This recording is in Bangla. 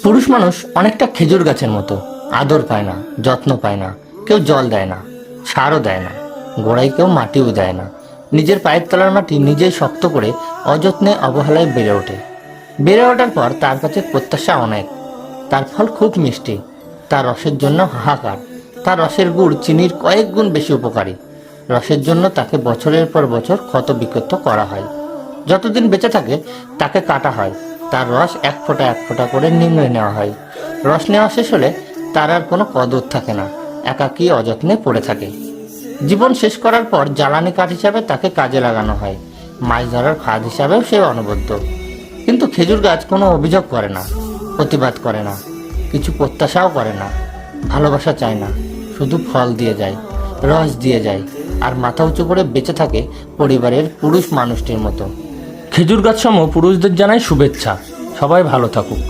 পুরুষ মানুষ অনেকটা খেজুর গাছের মতো, আদর পায় না, যত্ন পায় না, কেউ জল দেয় না, সারও দেয় না, গোড়ায় কেউ মাটিও দেয় না। নিজের পায়ের তলার মাটি নিজেই শক্ত করে অযত্নে অবহেলায় বেড়ে ওঠে। বেড়ে ওঠার পর তার কাছে প্রত্যাশা অনেক। তার ফল খুব মিষ্টি, তার রসের জন্য হাহাকার। তার রসের গুড় চিনির কয়েক গুণ বেশি উপকারী। রসের জন্য তাকে বছরের পর বছর ক্ষত বিক্ষত করা হয়। যতদিন বেঁচে থাকে তাকে কাটা হয়, তার রস এক ফোঁটা এক ফোঁটা করে নিংড়ে নেওয়া হয়। রস নেওয়া শেষ হলে তার আর কোনো কদর থাকে না, একাকী অযত্নে পড়ে থাকে। জীবন শেষ করার পর জ্বালানি কাঠ হিসাবে তাকে কাজে লাগানো হয়, মাছ ধরার ফাঁদ হিসাবেও সে অনবদ্য। কিন্তু খেজুর গাছ কোনো অভিযোগ করে না, প্রতিবাদ করে না, কিছু প্রত্যাশাও করে না, ভালোবাসা চায় না, শুধু ফল দিয়ে যায়, রস দিয়ে যায়, আর মাথা উঁচু করে বেঁচে থাকে পরিবারের পুরুষ মানুষটির মতো। খেজুর গাছ সম পুরুষদের জানাই শুভেচ্ছা। সবাই ভালো থাকুক।